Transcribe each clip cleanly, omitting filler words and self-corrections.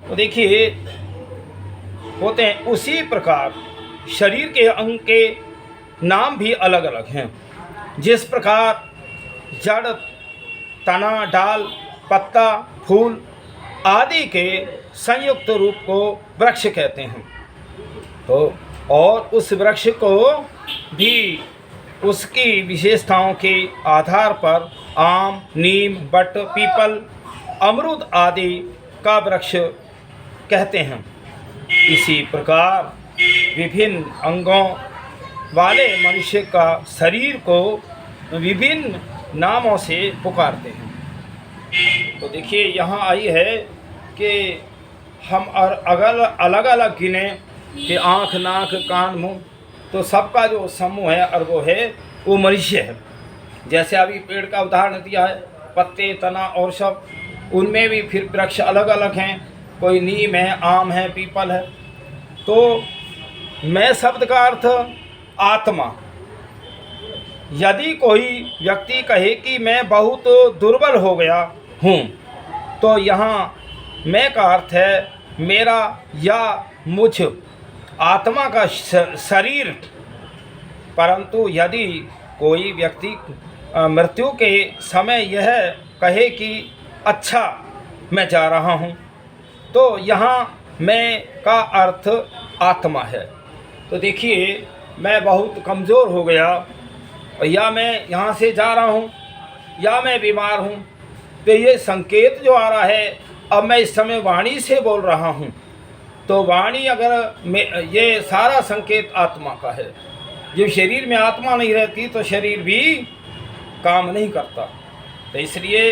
तो देखिए होते हैं। उसी प्रकार शरीर के अंग के नाम भी अलग अलग हैं। जिस प्रकार जड़, तना, डाल, पत्ता, फूल आदि के संयुक्त रूप को वृक्ष कहते हैं। तो और उस वृक्ष को भी उसकी विशेषताओं के आधार पर आम, नीम, बट, पीपल, अमरूद आदि का वृक्ष कहते हैं। इसी प्रकार विभिन्न अंगों वाले मनुष्य का शरीर को विभिन्न नामों से पुकारते हैं। तो देखिए यहाँ आई है कि हम और अगर अलग अलग गिने कि आँख, नाक, कान, मुँह, तो सबका जो समूह है और वो मनुष्य है। जैसे अभी पेड़ का उदाहरण दिया है, पत्ते, तना और सब, उनमें भी फिर वृक्ष अलग अलग हैं। कोई नीम है, आम है, पीपल है। तो मैं शब्द का अर्थ आत्मा। यदि कोई व्यक्ति कहे कि मैं बहुत दुर्बल हो गया हूँ, तो यहाँ मैं का अर्थ है मेरा या मुझ, आत्मा का शरीर। परंतु यदि कोई व्यक्ति मृत्यु के समय यह कहे कि अच्छा मैं जा रहा हूँ, तो यहाँ मैं का अर्थ आत्मा है। तो देखिए मैं बहुत कमज़ोर हो गया, या मैं यहाँ से जा रहा हूँ, या मैं बीमार हूँ, तो ये संकेत जो आ रहा है, अब मैं इस समय वाणी से बोल रहा हूँ, तो वाणी अगर ये सारा संकेत आत्मा का है। जब शरीर में आत्मा नहीं रहती तो शरीर भी काम नहीं करता। तो इसलिए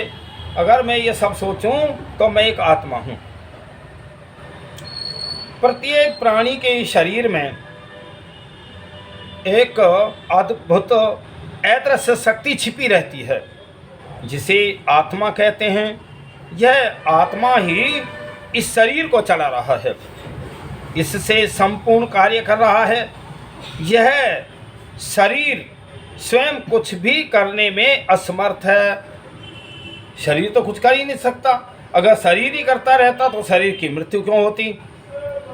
अगर मैं ये सब सोचूं तो मैं एक आत्मा हूँ। प्रत्येक प्राणी के शरीर में एक अद्भुत अदृश्य शक्ति छिपी रहती है, जिसे आत्मा कहते हैं। यह आत्मा ही इस शरीर को चला रहा है, इससे संपूर्ण कार्य कर रहा है। यह शरीर स्वयं कुछ भी करने में असमर्थ है। शरीर तो कुछ कर ही नहीं सकता। अगर शरीर ही करता रहता तो शरीर की मृत्यु क्यों होती?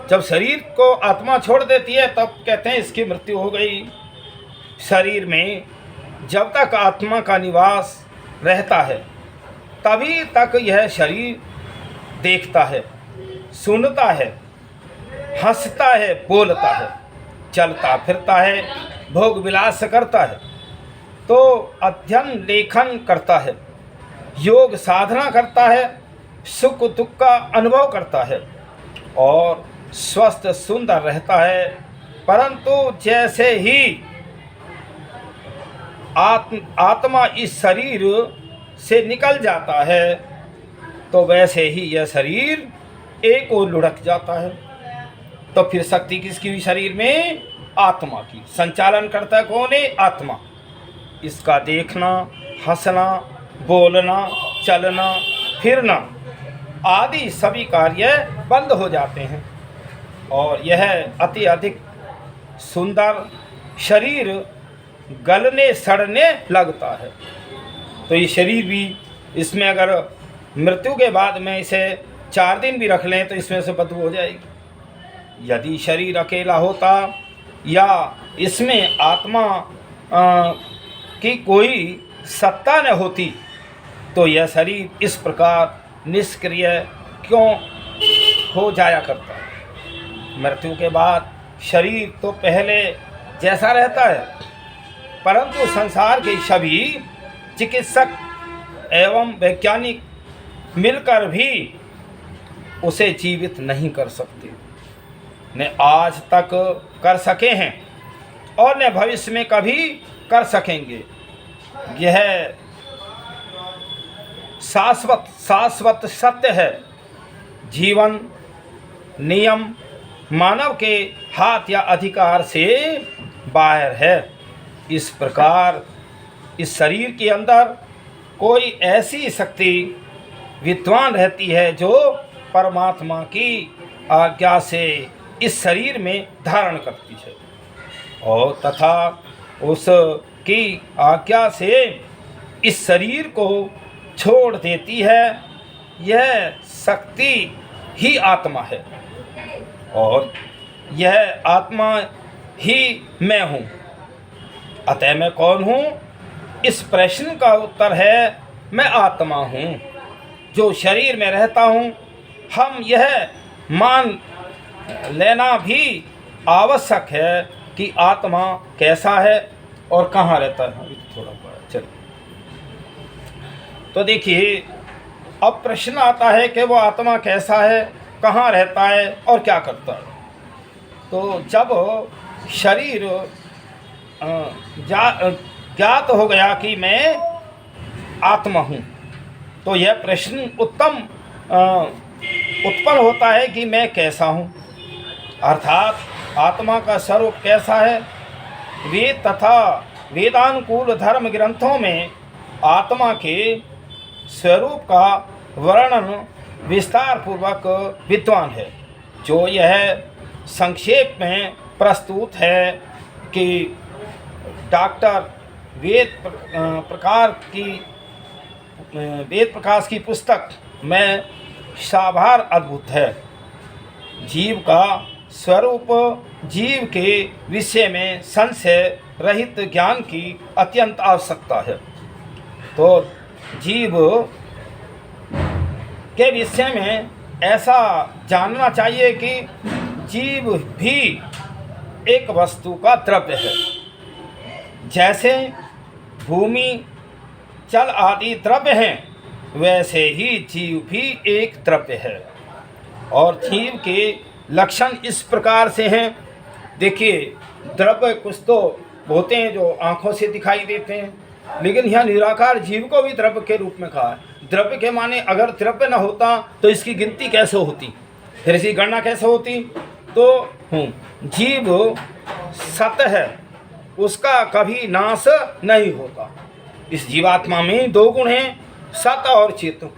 जब शरीर को आत्मा छोड़ देती है तब कहते हैं इसकी मृत्यु हो गई। शरीर में जब तक आत्मा का निवास रहता है तभी तक यह शरीर देखता है, सुनता है, हंसता है, बोलता है, चलता फिरता है, भोग विलास करता है, तो अध्ययन लेखन करता है, योग साधना करता है, सुख दुख का अनुभव करता है और स्वस्थ सुंदर रहता है। परंतु जैसे ही आत्मा इस शरीर से निकल जाता है तो वैसे ही यह शरीर एक ओर लुढ़क जाता है। तो फिर शक्ति किसकी हुई शरीर में? आत्मा की। संचालन करता है कौन है? आत्मा। इसका देखना, हंसना, बोलना, चलना, फिरना आदि सभी कार्य बंद हो जाते हैं और यह अति अधिक सुंदर शरीर गलने सड़ने लगता है। तो ये शरीर भी, इसमें अगर मृत्यु के बाद में इसे 4 दिन भी रख लें तो इसमें से बदबू हो जाएगी। यदि शरीर अकेला होता या इसमें आत्मा की कोई सत्ता न होती तो यह शरीर इस प्रकार निष्क्रिय क्यों हो जाया करता? मृत्यु के बाद शरीर तो पहले जैसा रहता है, परंतु संसार के सभी चिकित्सक एवं वैज्ञानिक मिलकर भी उसे जीवित नहीं कर सकते। न आज तक कर सके हैं और न भविष्य में कभी कर सकेंगे। यह शाश्वत सत्य है। जीवन नियम मानव के हाथ या अधिकार से बाहर है। इस प्रकार इस शरीर के अंदर कोई ऐसी शक्ति विद्वान रहती है जो परमात्मा की आज्ञा से इस शरीर में धारण करती है और तथा उसकी आज्ञा से इस शरीर को छोड़ देती है। यह शक्ति ही आत्मा है और यह आत्मा ही मैं हूँ। अतः मैं कौन हूँ? इस प्रश्न का उत्तर है मैं आत्मा हूँ जो शरीर में रहता हूँ। हम यह मान लेना भी आवश्यक है कि आत्मा कैसा है और कहाँ रहता है। अभी थोड़ा बड़ा चल। तो देखिए, अब प्रश्न आता है कि वो आत्मा कैसा है, कहाँ रहता है और क्या करता है। तो जब शरीर ज्ञात हो गया कि मैं आत्मा हूँ, तो यह प्रश्न उत्पन्न होता है कि मैं कैसा हूँ, अर्थात आत्मा का स्वरूप कैसा है। वेद तथा वेदानुकूल धर्म ग्रंथों में आत्मा के स्वरूप का वर्णन विस्तार पूर्वक विद्वान है, जो यह संक्षेप में प्रस्तुत है कि डॉक्टर वेद प्रकाश की पुस्तक में साभार अद्भुत है। जीव का स्वरूप जीव के विषय में संशय रहित ज्ञान की अत्यंत आवश्यकता है। तो जीव के विषय में ऐसा जानना चाहिए कि जीव भी एक वस्तु का द्रव्य है। जैसे भूमि, जल आदि द्रव्य हैं, वैसे ही जीव भी एक द्रव्य है। और जीव के लक्षण इस प्रकार से हैं। देखिए, द्रव्य कुछ तो होते हैं जो आँखों से दिखाई देते हैं, लेकिन यहाँ निराकार जीव को भी द्रव्य के रूप में कहा है। द्रव्य के माने अगर द्रव्य न होता तो इसकी गिनती कैसे होती, फिर इसकी गणना कैसे होती। तो जीव सत है, उसका कभी नाश नहीं होता। इस जीवात्मा में दो गुण हैं, सत और चेतन।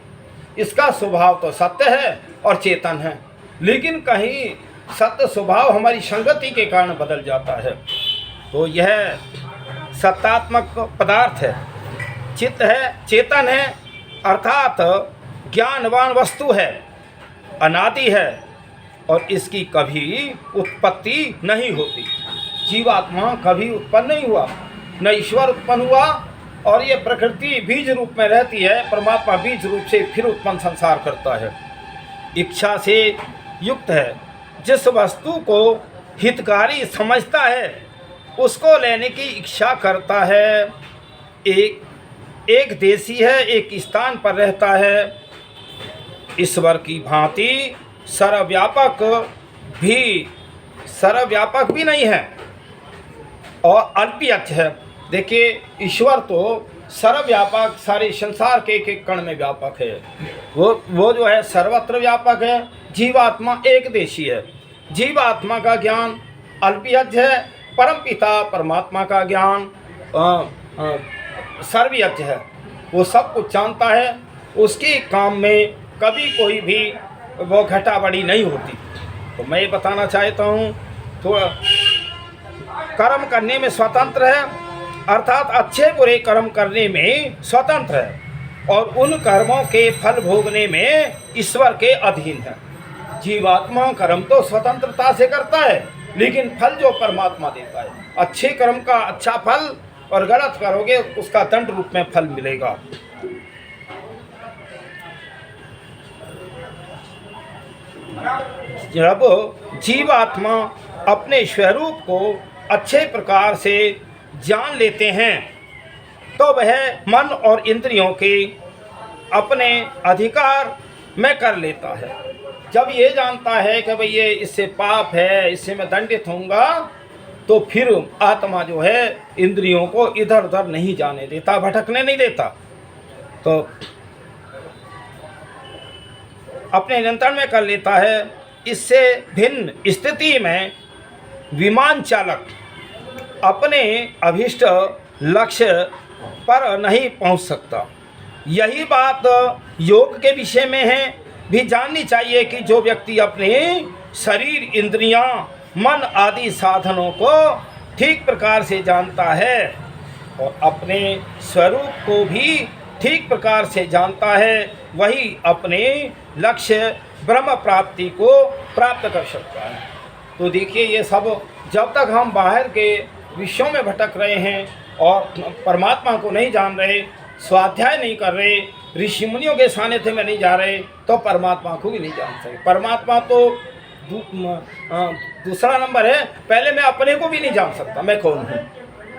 इसका स्वभाव तो सत्य है और चेतन है, लेकिन कहीं सत्य स्वभाव हमारी संगति के कारण बदल जाता है। तो यह सत्तात्मक पदार्थ है, चित्त है, चेतन है, अर्थात ज्ञानवान वस्तु है, अनादि है और इसकी कभी उत्पत्ति नहीं होती। जीवात्मा कभी उत्पन्न नहीं हुआ, न ईश्वर उत्पन्न हुआ, और ये प्रकृति बीज रूप में रहती है, परमात्मा बीज रूप से फिर उत्पन्न संसार करता है। इच्छा से युक्त है, जिस वस्तु को हितकारी समझता है उसको लेने की इच्छा करता है। एक देशी है, एक स्थान पर रहता है। ईश्वर की भांति सर्वव्यापक भी नहीं है और अल्पीयच है। देखिए, ईश्वर तो सर्वव्यापक, सारे संसार के एक कण में व्यापक है। वो जो है सर्वत्र व्यापक है। जीवात्मा एक देशी है। जीवात्मा का ज्ञान अल्पीयच है, परमपिता परमात्मा का ज्ञान सर्वव्यापक है। वो सब कुछ जानता है, उसके काम में कभी कोई भी वो घटा बढ़ी नहीं होती। तो मैं ये बताना चाहता हूँ, थोड़ा कर्म करने में स्वतंत्र है, अर्थात अच्छे बुरे कर्म करने में स्वतंत्र है, और उन कर्मों के फल भोगने में ईश्वर के अधीन है। जीवात्मा कर्म तो स्वतंत्रता से करता है, लेकिन फल जो परमात्मा देता है। अच्छे कर्म का अच्छा फल और गलत करोगे उसका दंड रूप में फल मिलेगा। जब जीवात्मा अपने स्वरूप को अच्छे प्रकार से जान लेते हैं तो वह मन और इंद्रियों के अपने अधिकार में कर लेता है। जब ये जानता है कि भाई ये इससे पाप है, इससे मैं दंडित होऊंगा, तो फिर आत्मा जो है इंद्रियों को इधर उधर नहीं जाने देता, भटकने नहीं देता। तो अपने नियंत्रण में कर लेता है। इससे भिन्न स्थिति में विमान चालक अपने अभीष्ट लक्ष्य पर नहीं पहुंच सकता। यही बात योग के विषय में है भी जाननी चाहिए कि जो व्यक्ति अपने शरीर, इंद्रियां, मन आदि साधनों को ठीक प्रकार से जानता है और अपने स्वरूप को भी ठीक प्रकार से जानता है वही अपने लक्ष्य ब्रह्म प्राप्ति को प्राप्त कर सकता है। तो देखिए, ये सब जब तक हम बाहर के विषयों में भटक रहे हैं और परमात्मा को नहीं जान रहे, स्वाध्याय नहीं कर रहे, ऋषि मुनियों के सानिध्य में नहीं जा रहे, तो परमात्मा को भी नहीं जान सकते। परमात्मा तो दूसरा नंबर है, पहले मैं अपने को भी नहीं जान सकता मैं कौन हूँ।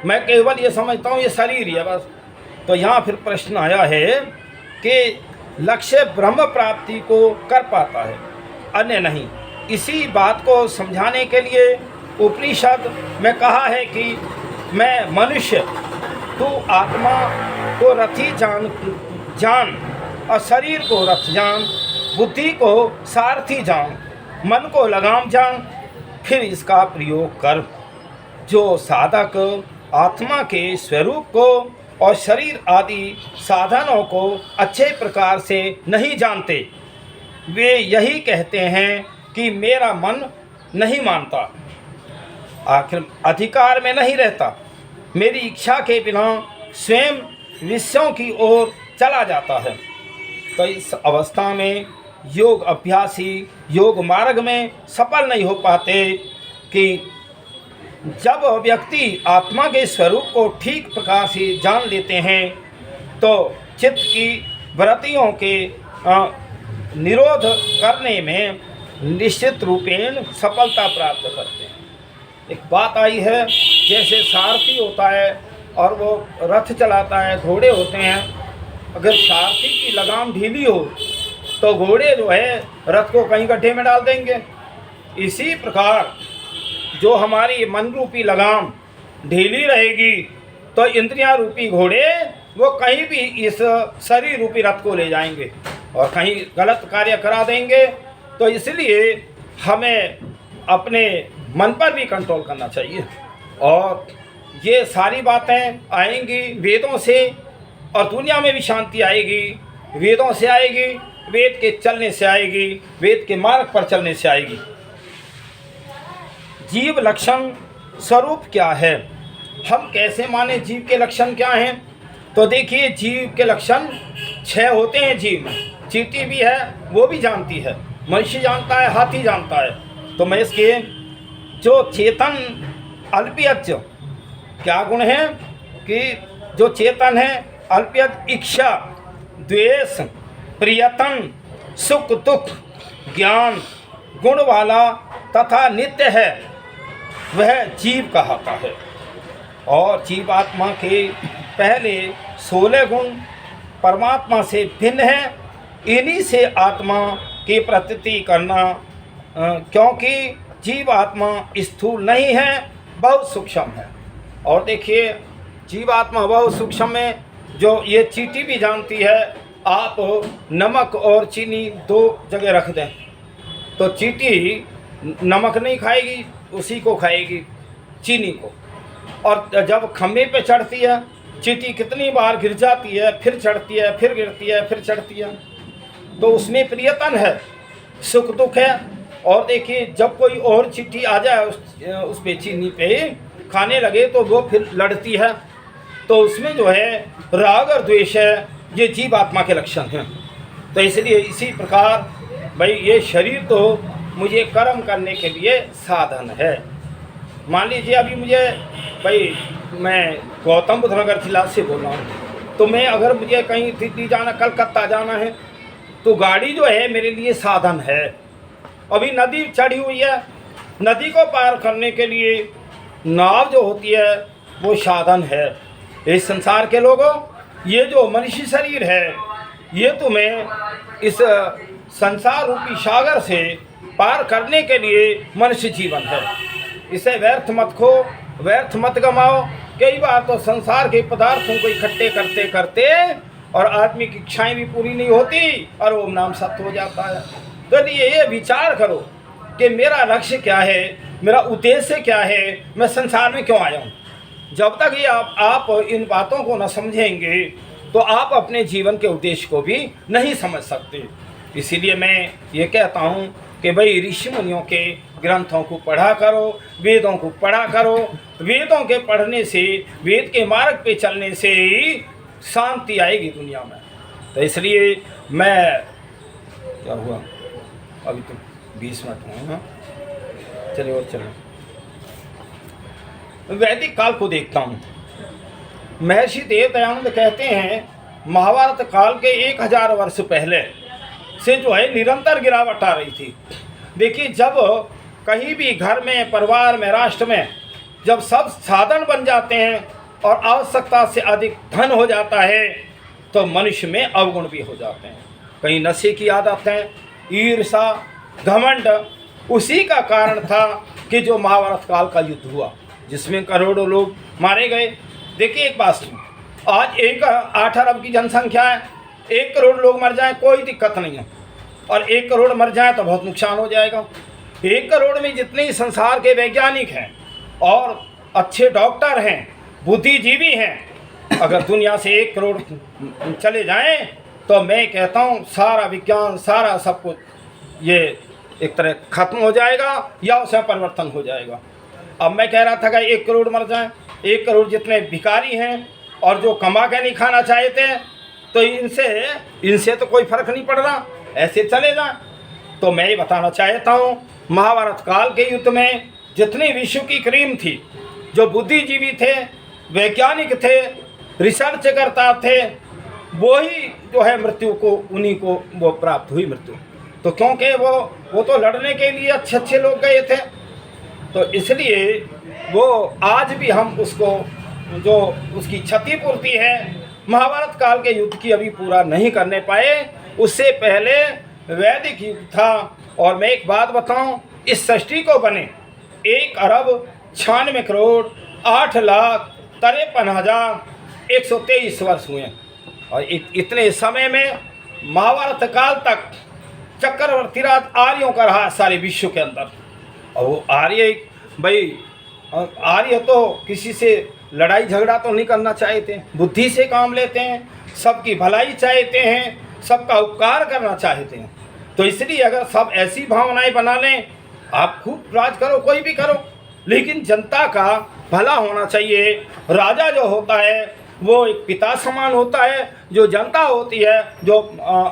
मैं केवल ये समझता हूँ ये शरीर ही है बस। तो यहाँ फिर प्रश्न आया है कि लक्ष्य ब्रह्म प्राप्ति को कर पाता है, अन्य नहीं। इसी बात को समझाने के लिए उपनिषद में कहा है कि मैं मनुष्य, तू आत्मा को रथी जान और शरीर को रथ जान, बुद्धि को सारथी जान, मन को लगाम जान, फिर इसका प्रयोग कर। जो साधक आत्मा के स्वरूप को और शरीर आदि साधनों को अच्छे प्रकार से नहीं जानते, वे यही कहते हैं कि मेरा मन नहीं मानता, आखिर अधिकार में नहीं रहता, मेरी इच्छा के बिना स्वयं विषयों की ओर चला जाता है। तो इस अवस्था में योग अभ्यासी योग मार्ग में सफल नहीं हो पाते कि जब व्यक्ति आत्मा के स्वरूप को ठीक प्रकार से जान लेते हैं तो चित्त की वृत्तियों के निरोध करने में निश्चित रूपेण सफलता प्राप्त करते हैं। एक बात आई है, जैसे सारथी होता है और वो रथ चलाता है, घोड़े होते हैं, अगर सारथी की लगाम ढीली हो तो घोड़े जो है रथ को कहीं गड्ढे में डाल देंगे। इसी प्रकार जो हमारी मन रूपी लगाम ढीली रहेगी तो इंद्रियां रूपी घोड़े वो कहीं भी इस शरीर रूपी रथ को ले जाएंगे और कहीं गलत कार्य करा देंगे। तो इसलिए हमें अपने मन पर भी कंट्रोल करना चाहिए। और ये सारी बातें आएंगी वेदों से, और दुनिया में भी शांति आएगी वेदों से आएगी, वेद के चलने से आएगी, वेद के मार्ग पर चलने से आएगी। जीव लक्षण स्वरूप क्या है, हम कैसे माने जीव के लक्षण क्या हैं? तो देखिए, जीव के लक्षण 6 होते हैं जीव में। चींटी भी है, वो भी जानती है, मनुष्य जानता है, हाथी जानता है। तो मैं इसके जो चेतन अल्पियज क्या गुण है कि जो चेतन है अल्पियज इच्छा, द्वेष, प्रियतन, सुख दुख, ज्ञान गुण वाला तथा नित्य है, वह जीव कहलाता है। और जीवात्मा के पहले 16 गुण परमात्मा से भिन्न हैं। इन्हीं से आत्मा की प्रतीति करना, क्योंकि जीवात्मा स्थूल नहीं है, बहुत सूक्ष्म है। और देखिए, जीवात्मा बहुत सूक्ष्म है, जो ये चींटी भी जानती है। आप नमक और चीनी 2 जगह रख दें तो चींटी नमक नहीं खाएगी, उसी को खाएगी, चीनी को। और जब खम्भे पे चढ़ती है चींटी कितनी बार गिर जाती है, फिर चढ़ती है, फिर गिरती है, फिर चढ़ती है। तो उसमें प्रियतन है, सुख दुख है। और देखिए, जब कोई और चींटी आ जाए उस पे चीनी पे खाने लगे तो वो फिर लड़ती है। तो उसमें जो है राग और द्वेष है, ये जीवात्मा के लक्षण हैं। तो इसलिए इसी प्रकार भाई ये शरीर तो मुझे कर्म करने के लिए साधन है। मान लीजिए अभी मुझे भाई मैं गौतम बुद्ध नगर जिला से बोल रहा हूँ, तो मैं अगर मुझे कहीं दिल्ली जाना, कलकत्ता जाना है, तो गाड़ी जो है मेरे लिए साधन है। अभी नदी चढ़ी हुई है, नदी को पार करने के लिए नाव जो होती है वो साधन है। इस संसार के लोगों, ये जो मनुष्य शरीर है ये तुम्हें इस संसार रूपी सागर से पार करने के लिए मनुष्य जीवन है। इसे व्यर्थ मत खो, व्यर्थ मत गमाओ। कई बार तो संसार के पदार्थों को इकट्ठे करते करते और आदमी की इच्छाएं भी पूरी नहीं होती और वो नाम सत्य हो जाता है। तो ये विचार करो कि मेरा लक्ष्य क्या है, मेरा उद्देश्य क्या है, मैं संसार में क्यों आया हूँ। जब तक ये आप इन बातों को न समझेंगे तो आप अपने जीवन के उद्देश्य को भी नहीं समझ सकते। इसीलिए मैं ये कहता हूँ कि भाई ऋषि मुनियों के ग्रंथों को पढ़ा करो, वेदों को पढ़ा करो। वेदों के पढ़ने से, वेद के मार्ग पे चलने से ही शांति आएगी दुनिया में। तो इसलिए मैं, क्या हुआ अभी तो 20 मिनट हुए हैं, चलिए और चलो। वैदिक काल को देखता हूँ। महर्षि देव दयानंद कहते हैं महाभारत काल के 1000 वर्ष पहले से जो है निरंतर गिरावट आ रही थी। देखिए, जब कहीं भी घर में, परिवार में, राष्ट्र में जब सब साधन बन जाते हैं और आवश्यकता से अधिक धन हो जाता है तो मनुष्य में अवगुण भी हो जाते हैं। कहीं नशे की आदतें, ईर्षा, घमंड, उसी का कारण था कि जो महाभारत काल का युद्ध हुआ जिसमें करोड़ों लोग मारे गए। देखिए एक बात सुनो, आज 8 अरब की जनसंख्या है, 1 करोड़ लोग मर जाएं कोई दिक्कत नहीं है, और 1 करोड़ मर जाए तो बहुत नुकसान हो जाएगा। 1 करोड़ में जितने संसार के वैज्ञानिक हैं और अच्छे डॉक्टर हैं, बुद्धिजीवी हैं, अगर दुनिया से 1 करोड़ चले जाएं तो मैं कहता हूं सारा विज्ञान, सारा सब कुछ ये एक तरह खत्म हो जाएगा या उसमें परिवर्तन हो जाएगा। अब मैं कह रहा था कि 1 करोड़ मर जाएं, 1 करोड़ जितने भिखारी हैं और जो कमा के नहीं खाना चाहते हैं तो इनसे तो कोई फर्क नहीं पड़ रहा, ऐसे चले जाएं। तो मैं ये बताना चाहता हूँ महाभारत काल के युद्ध में जितनी विश्व की क्रीम थी, जो बुद्धिजीवी थे, वैज्ञानिक थे, रिसर्च करता थे, वो ही जो है मृत्यु को, उन्हीं को वो प्राप्त हुई मृत्यु। तो क्योंकि वो तो लड़ने के लिए अच्छे अच्छे लोग गए थे, तो इसलिए वो आज भी हम उसको जो उसकी क्षतिपूर्ति है महाभारत काल के युद्ध की अभी पूरा नहीं करने पाए। उससे पहले वैदिक युग था। और मैं एक बात बताऊं, इस सृष्टि को बने 1 अरब 96 करोड़ 8,53,123 वर्ष हुए, और इतने समय में महाभारत काल तक चक्रवर्ती राज आर्यों का रहा सारे विश्व के अंदर। और वो आर्य भाई, आर्य तो किसी से लड़ाई झगड़ा तो नहीं करना चाहते, बुद्धि से काम लेते हैं, सबकी भलाई चाहते हैं, सबका उपकार करना चाहते हैं। तो इसलिए अगर सब ऐसी भावनाएं बना लें, आप खूब राज करो, कोई भी करो, लेकिन जनता का भला होना चाहिए। राजा जो होता है वो एक पिता समान होता है, जो जनता होती है, जो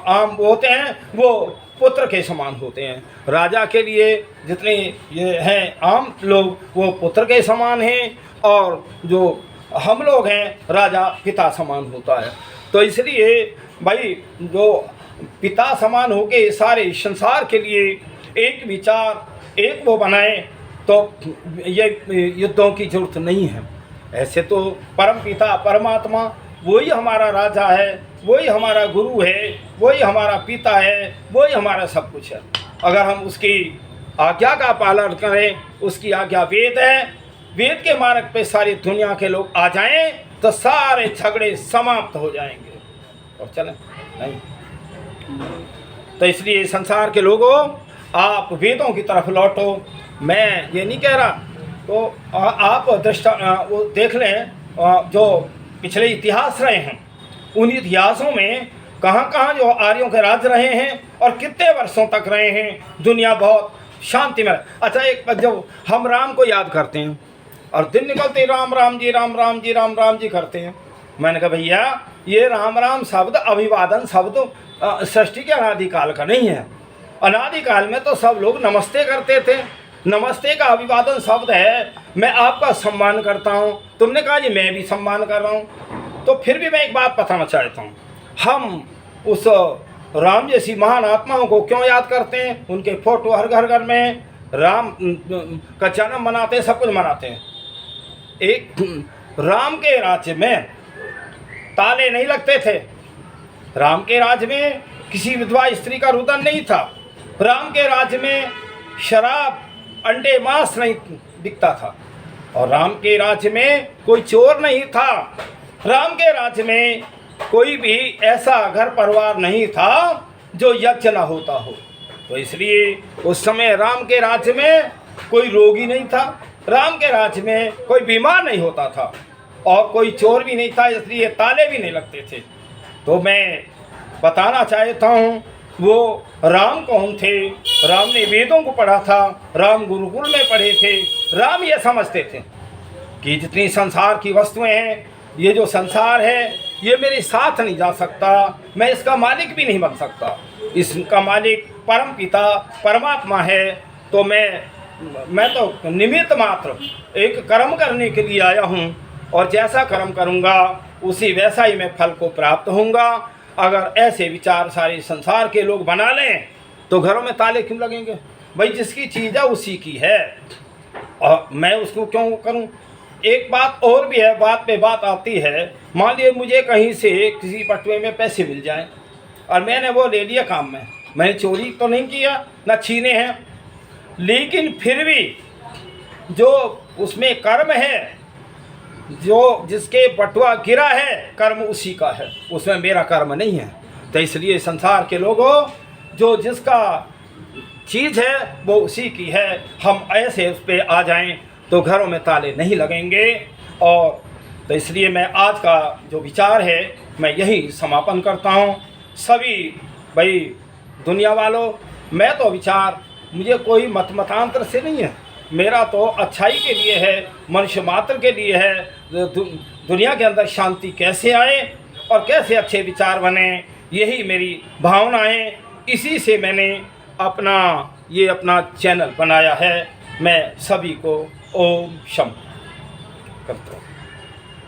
आम होते हैं, वो पुत्र के समान होते हैं। राजा के लिए जितने ये हैं आम लोग, वो पुत्र के समान हैं, और जो हम लोग हैं राजा पिता समान होता है। तो इसलिए भाई जो पिता समान होके सारे संसार के लिए एक विचार, एक वो बनाए तो ये युद्धों की जरूरत नहीं है। ऐसे तो परम पिता परमात्मा वही हमारा राजा है, वही हमारा गुरु है, वही हमारा पिता है, वही हमारा सब कुछ है। अगर हम उसकी आज्ञा का पालन करें, उसकी आज्ञा वेद है, वेद के मार्ग पे सारी दुनिया के लोग आ जाएं तो सारे झगड़े समाप्त हो जाएंगे। और चलें नहीं तो इसलिए संसार के लोगों, आप वेदों की तरफ लौटो। मैं ये नहीं कह रहा, तो आप वो देख लें जो पिछले इतिहास रहे हैं, उन इतिहासों में कहाँ कहाँ जो आर्यों के राज रहे हैं और कितने वर्षों तक रहे हैं, दुनिया बहुत शांति में। अच्छा, एक जब हम राम को याद करते हैं और दिन निकलते राम राम जी राम राम जी राम राम जी करते हैं, मैंने कहा भैया ये राम राम शब्द अभिवादन शब्द सृष्टि के अनादिकाल का नहीं है। अनादिकाल में तो सब लोग नमस्ते करते थे, नमस्ते का अभिवादन शब्द है, मैं आपका सम्मान करता हूँ। तुमने कहा जी मैं भी सम्मान कर रहा हूँ। तो फिर भी मैं एक बात बताना चाहता हूँ, हम उस राम जैसी महान आत्माओं को क्यों याद करते हैं? उनके फोटो हर घर घर में, राम का जन्म मनाते हैं, सब कुछ मनाते हैं। एक राम के राज्य में ताले नहीं लगते थे, राम के राज्य में किसी विधवा स्त्री का रुदन नहीं था, राम के राज्य में शराब अंडे मांस नहीं बिकता था, और राम के राज्य में कोई चोर नहीं था, राम के राज्य में कोई भी ऐसा घर परिवार नहीं था जो यज्ञ न होता हो। तो इसलिए उस समय राम के राज्य में कोई रोगी नहीं था, राम के राज्य में कोई बीमार नहीं होता था, और कोई चोर भी नहीं था, इसलिए ताले भी नहीं लगते थे। तो मैं बताना चाहता हूँ वो राम कौन थे? राम ने वेदों को पढ़ा था, राम गुरुकुल में पढ़े थे, राम ये समझते थे कि जितनी संसार की वस्तुएं हैं, ये जो संसार है ये मेरे साथ नहीं जा सकता, मैं इसका मालिक भी नहीं बन सकता। इसका मालिक परम पिता परमात्मा है, तो मैं तो निमित्त मात्र एक कर्म करने के लिए आया हूँ, और जैसा कर्म करूँगा उसी वैसा ही मैं फल को प्राप्त होऊंगा। अगर ऐसे विचार सारे संसार के लोग बना लें तो घरों में ताले क्यों लगेंगे? भाई जिसकी चीज़ है उसी की है, और मैं उसको क्यों करूं? एक बात और भी है, बात पे बात आती है। मान लीजिए मुझे कहीं से किसी पटवे में पैसे मिल जाएं और मैंने वो ले लिया काम में, मैंने चोरी तो नहीं किया, ना छीने हैं, लेकिन फिर भी जो उसमें कर्म है, जो जिसके बटुआ गिरा है, कर्म उसी का है, उसमें मेरा कर्म नहीं है। तो इसलिए संसार के लोगों, जो जिसका चीज़ है वो उसी की है, हम ऐसे उस पर आ जाएं तो घरों में ताले नहीं लगेंगे। और तो इसलिए मैं आज का जो विचार है मैं यही समापन करता हूँ। सभी भाई दुनिया वालों, मैं तो विचार मुझे कोई मतांतर से नहीं है, मेरा तो अच्छाई के लिए है, मनुष्य मात्र के लिए है। दुनिया के अंदर शांति कैसे आए और कैसे अच्छे विचार बने, यही मेरी भावनाएं, इसी से मैंने अपना चैनल बनाया है। मैं सभी को ओम शम करता हूँ।